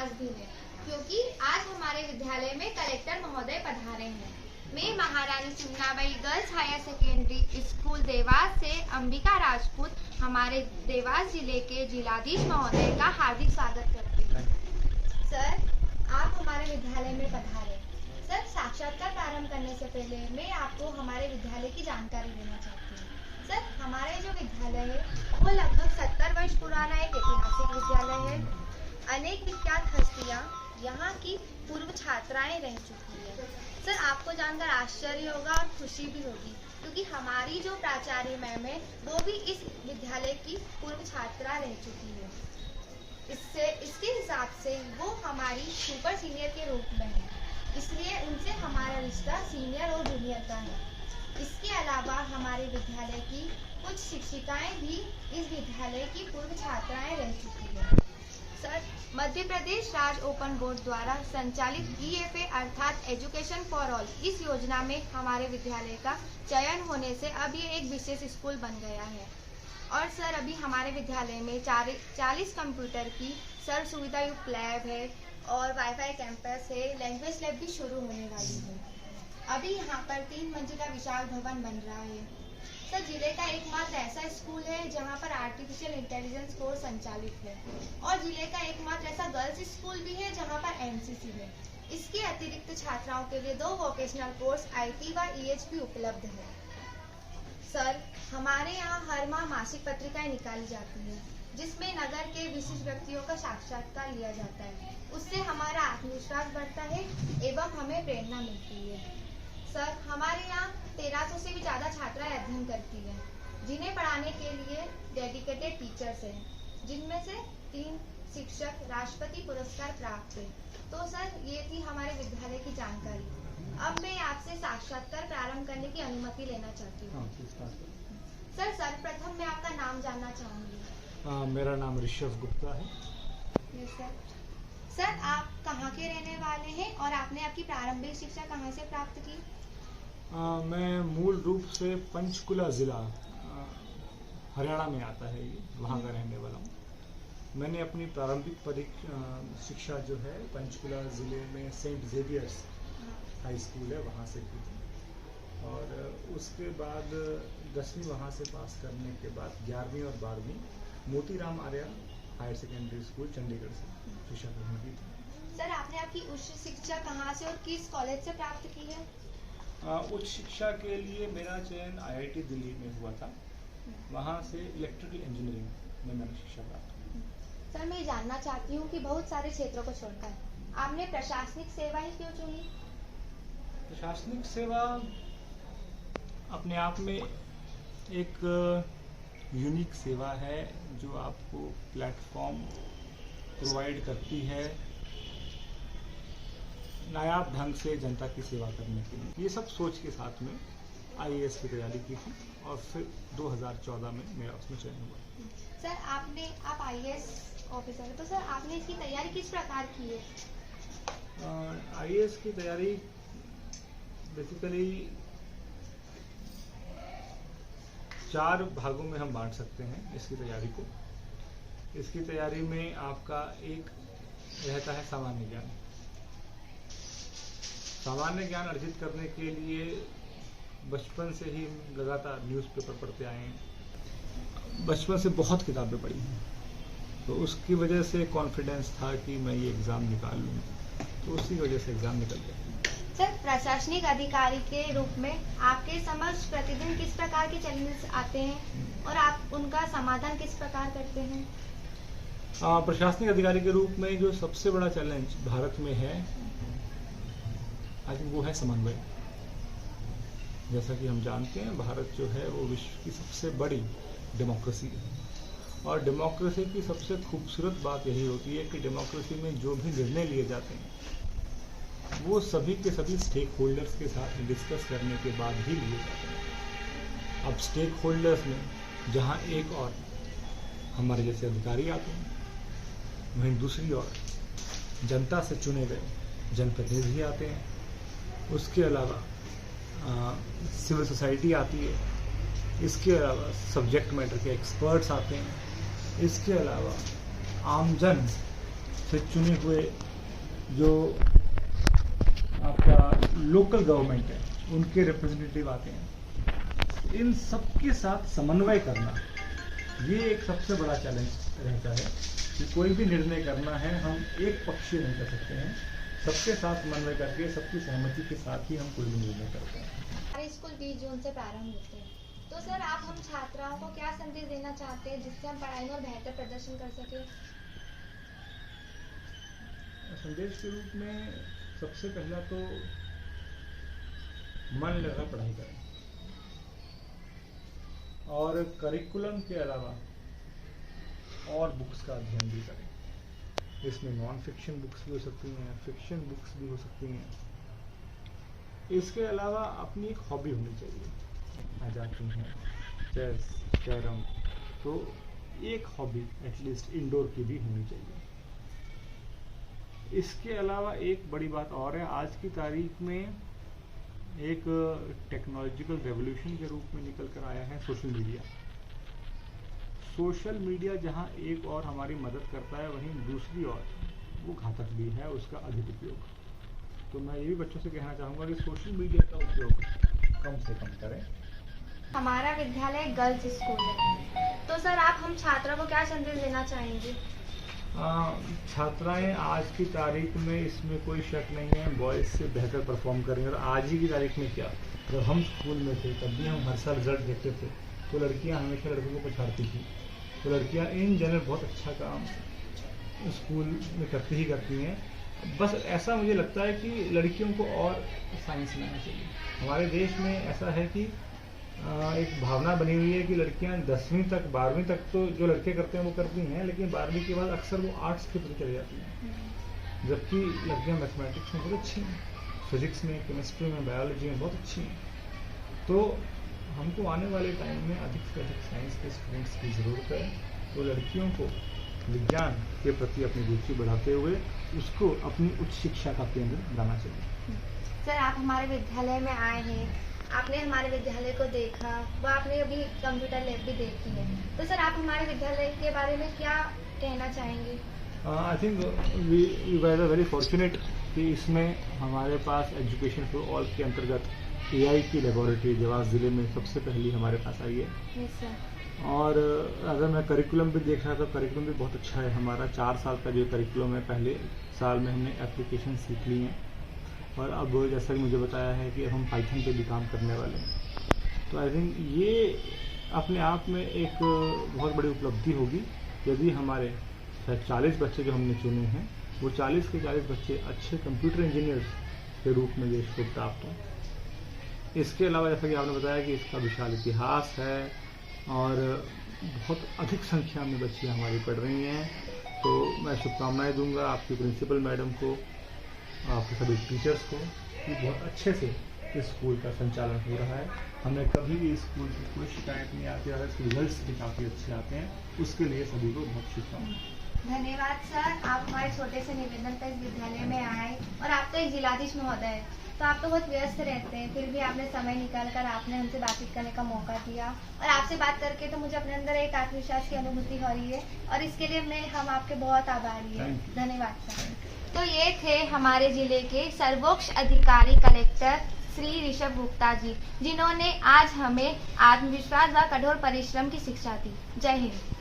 खास भी है क्योंकि आज हमारे विद्यालय में कलेक्टर महोदय पधारे हैं। मैं Maharani Sumanabai girls higher secondary school Dewas से अंबिका राजपूत हमारे देवास जिले के जिलाधीश महोदय का हार्दिक स्वागत करती हूँ। सर, आप हमारे विद्यालय में पधारे। सर, साक्षात्कार प्रारंभ करने से पहले मैं आपको हमारे विद्यालय की जानकारी देना चाहती हूँ। सर, हमारे जो विद्यालय है वो लगभग 70 वर्ष पुराना एक ऐतिहासिक विद्यालय है। अनेक विख्यात हस्तियाँ यहाँ की पूर्व छात्राएं रह चुकी है। सर, आपको जानकर आश्चर्य होगा और खुशी भी होगी क्योंकि हमारी जो प्राचार्य मैम है वो भी इस विद्यालय की पूर्व छात्रा रह चुकी है। इसके हिसाब से वो हमारी सुपर सीनियर के रूप में है, इसलिए उनसे हमारा रिश्ता सीनियर और जूनियर का है। इसके अलावा हमारे विद्यालय की कुछ शिक्षिकाएं भी इस विद्यालय की पूर्व छात्राएं रह चुकी है। सर, मध्य प्रदेश राज्य ओपन बोर्ड द्वारा संचालित EFA अर्थात एजुकेशन फॉर ऑल इस योजना में हमारे विद्यालय का चयन होने से अब ये एक विशेष स्कूल बन गया है। और सर, अभी हमारे विद्यालय में 40 कंप्यूटर की सर्व सुविधा युक्त लैब है और वाईफाई कैंपस है। लैंग्वेज लैब भी शुरू होने वाली है। अभी यहाँ पर 3 मंजिला विशाल भवन बन रहा है। सर, जिले का एकमात्र ऐसा स्कूल है जहाँ पर आर्टिफिशियल इंटेलिजेंस कोर्स संचालित है और जिले का एकमात्र ऐसा गर्ल्स स्कूल भी है जहाँ पर NCC है। इसके अतिरिक्त छात्राओं के लिए 2 वोकेशनल कोर्स IT व EH भी उपलब्ध है। सर, हमारे यहाँ हर माह मासिक पत्रिकाएं निकाली जाती है जिसमें नगर के विशिष्ट व्यक्तियों का साक्षात्कार लिया जाता है। उससे हमारा आत्मविश्वास बढ़ता है एवं हमें प्रेरणा मिलती है। सर, हमारे यहाँ 1300 से भी ज़्यादा छात्राएं अध्ययन करती हैं जिन्हें पढ़ाने के लिए डेडिकेटेड टीचर्स हैं, जिनमें से 3 शिक्षक राष्ट्रपति पुरस्कार प्राप्त हैं। तो सर, ये थी हमारे विद्यालय की जानकारी। अब मैं आपसे साक्षात्कार प्रारंभ करने की अनुमति लेना चाहती हूँ। सर, सर्वप्रथम मैं आपका नाम जानना चाहूँगी। मेरा नाम ऋषभ गुप्ता है। Yes sir. सर, आप कहाँ के रहने वाले हैं और आपने आपकी प्रारंभिक शिक्षा कहाँ से प्राप्त की? मैं मूल रूप से पंचकुला ज़िला हरियाणा में आता है, ये वहाँ का रहने वाला हूँ। मैंने अपनी प्रारंभिक शिक्षा जो है पंचकुला ज़िले में सेंट जेवियर्स हाई स्कूल है वहाँ से की थी और उसके बाद 10वीं वहाँ से पास करने के बाद 11वीं और 12वीं Motiram Arya higher secondary school Chandigarh से शिक्षा ग्रहण की थी। सर, आपने आपकी उच्च शिक्षा कहाँ से और किस कॉलेज से प्राप्त की है? उच्च शिक्षा के लिए मेरा चयन IIT दिल्ली में हुआ था। वहाँ से इलेक्ट्रिकल इंजीनियरिंग में मैंने शिक्षा प्राप्त की। सर, मैं जानना चाहती हूँ कि बहुत सारे क्षेत्रों को छोड़कर आपने प्रशासनिक सेवा ही क्यों चुनी? प्रशासनिक सेवा अपने आप में एक यूनिक सेवा है जो आपको प्लेटफॉर्म प्रोवाइड करती है नायाब ढंग से जनता की सेवा करने के लिए। ये सब सोच के साथ में IAS की तैयारी की थी और फिर 2014 में मेरा उसमें चयन हुआ। सर, आप IAS ऑफिसर हैं, तो सर आपने इसकी तैयारी किस प्रकार की है? IAS की तैयारी बेसिकली 4 भागों में हम बांट सकते हैं इसकी तैयारी को। इसकी तैयारी में आपका एक रहता है सामान्य ज्ञान। सामान्य ज्ञान अर्जित करने के लिए बचपन से ही लगातार न्यूज़पेपर पढ़ते आए हैं, बचपन से बहुत किताबें पढ़ी हैं, तो उसकी वजह से कॉन्फिडेंस था कि मैं ये एग्ज़ाम निकाल लूँगा, तो उसी वजह से एग्ज़ाम निकल गया। सर, प्रशासनिक अधिकारी के रूप में आपके समक्ष प्रतिदिन किस प्रकार के चैलेंजेस आते हैं और आप उनका समाधान किस प्रकार करते हैं? प्रशासनिक अधिकारी के रूप में जो सबसे बड़ा चैलेंज भारत में है आज वो है समन्वय। जैसा कि हम जानते हैं भारत जो है वो विश्व की सबसे बड़ी डेमोक्रेसी है और डेमोक्रेसी की सबसे खूबसूरत बात यही होती है कि डेमोक्रेसी में जो भी निर्णय लिए जाते हैं वो सभी के सभी स्टेक होल्डर्स के साथ डिस्कस करने के बाद ही लिए जाते हैं। अब स्टेक होल्डर्स में जहां एक और हमारे जैसे अधिकारी आते हैं, वहीं दूसरी ओर जनता से चुने गए जनप्रतिनिधि आते हैं, उसके अलावा सिविल सोसाइटी आती है, इसके अलावा सब्जेक्ट मैटर के एक्सपर्ट्स आते हैं, इसके अलावा आमजन से चुने हुए जो आपका लोकल गवर्नमेंट है उनके रिप्रेजेंटेटिव आते हैं, इन सबके साथ समन्वय करना ये एक सबसे बड़ा चैलेंज रहता है कि कोई भी निर्णय करना है हम एक पक्षीय नहीं कर सकते हैं, सबके साथ समन्वय करके सबकी सहमति के साथ ही हम कोई भी निर्णय करते हैं। हमारे स्कूल 20 जून से प्रारंभ होते हैं, तो सर आप हम छात्राओं को क्या संदेश देना चाहते हैं जिससे हम पढ़ाई में और बेहतर प्रदर्शन कर सकें? संदेश के रूप में सबसे पहला तो मन लगा पढ़ाई करें और करिकुलम के अलावा और बुक्स का अध्ययन भी करें। इसमें नॉन फिक्शन बुक्स भी हो सकती हैं, फिक्शन बुक्स भी हो सकती हैं। इसके अलावा अपनी एक हॉबी होनी चाहिए, जाती हैं चेस, कैरम, तो एक हॉबी एटलीस्ट इंडोर की भी होनी चाहिए। इसके अलावा एक बड़ी बात और है, आज की तारीख में एक टेक्नोलॉजिकल रेवोल्यूशन के रूप में निकल कर आया है सोशल मीडिया। सोशल मीडिया जहां एक और हमारी मदद करता है, वहीं दूसरी ओर वो घातक भी है उसका अधिक उपयोग। तो मैं ये भी बच्चों से कहना चाहूँगा कि सोशल मीडिया का उपयोग कम से कम करें। हमारा विद्यालय गर्ल्स स्कूल है, तो सर आप हम छात्रों को क्या संदेश देना चाहेंगे? छात्राएं आज की तारीख में, इसमें कोई शक नहीं है, बॉयज़ से बेहतर परफॉर्म करेंगे। और आज ही की तारीख में क्या, जब हम स्कूल में थे तब भी हम हर साल रिजल्ट देखते थे तो लड़कियां हमेशा लड़कों को पछाड़ती थी। तो लड़कियां इन जनरल बहुत अच्छा काम स्कूल में करती हैं। बस ऐसा मुझे लगता है कि लड़कियों को और साइंस में आना चाहिए। हमारे देश में ऐसा है कि एक भावना बनी हुई है कि लड़कियां 10वीं तक 12वीं तक तो जो लड़के करते हैं वो करती हैं, लेकिन 12वीं के बाद अक्सर वो आर्ट्स की तरफ चली जाती हैं, जबकि लड़कियां मैथमेटिक्स में बहुत अच्छी हैं, फिजिक्स में, केमिस्ट्री में, बायोलॉजी में बहुत अच्छी हैं। तो हमको आने वाले टाइम में अधिक से अधिक साइंस के स्टूडेंट्स की ज़रूरत है। तो लड़कियों को विज्ञान के प्रति अपनी रुचि बढ़ाते हुए उसको अपनी उच्च शिक्षा का केंद्र बनाना चाहिए। सर आप हमारे विद्यालय में आए हैं, आपने हमारे विद्यालय को देखा, वो आपने अभी कंप्यूटर लैब भी देखी है, तो सर आप हमारे विद्यालय के बारे में क्या कहना चाहेंगे? I think we were very fortunate कि इसमें हमारे पास एजुकेशन फॉर ऑल के अंतर्गत AI की लेबोरेटरी देवास ज़िले में सबसे पहली हमारे पास आई है। Yes sir. और अगर मैं करिकुलम भी देख रहा था, करिकुलम भी बहुत अच्छा है हमारा। 4 साल का जो करिकुलम है, पहले साल में हमने एप्लीकेशन सीख ली हैं और अब जैसा कि मुझे बताया है कि हम पाइथन पे भी काम करने वाले हैं। तो आई थिंक ये अपने आप में एक बहुत बड़ी उपलब्धि होगी यदि हमारे 40 बच्चे जो हमने चुने हैं वो 40 के 40 बच्चे अच्छे कंप्यूटर इंजीनियर्स के रूप में देश को प्राप्त हों। इसके अलावा जैसा कि आपने बताया कि इसका विशाल इतिहास है और बहुत अधिक संख्या में बच्चियाँ हमारी पढ़ रही हैं, तो मैं शुभकामनाएं दूंगा आपकी प्रिंसिपल मैडम को, आपके सभी टीचर्स को कि बहुत अच्छे से इस स्कूल का संचालन हो रहा है। हमें कभी भी इस स्कूल की कोई शिकायत नहीं आती और इसके रिजल्ट्स भी काफ़ी अच्छे आते हैं, उसके लिए सभी को बहुत शुभकामनाएं। धन्यवाद सर, आप हमारे छोटे से निवेदन पर इस विद्यालय में आए और आप तो एक जिलाधीश महोदय हैं, तो आप तो बहुत व्यस्त रहते हैं, फिर भी आपने समय निकाल कर आपने हमसे बातचीत करने का मौका दिया और आपसे बात करके तो मुझे अपने अंदर एक आत्मविश्वास की अनुभूति हो रही है और इसके लिए हम आपके बहुत आभारी हैं। धन्यवाद सर। तो ये थे हमारे जिले के सर्वोच्च अधिकारी कलेक्टर श्री ऋषभ गुप्ता जी, जिन्होंने आज हमें आत्मविश्वास व कठोर परिश्रम की शिक्षा दी। जय हिंद।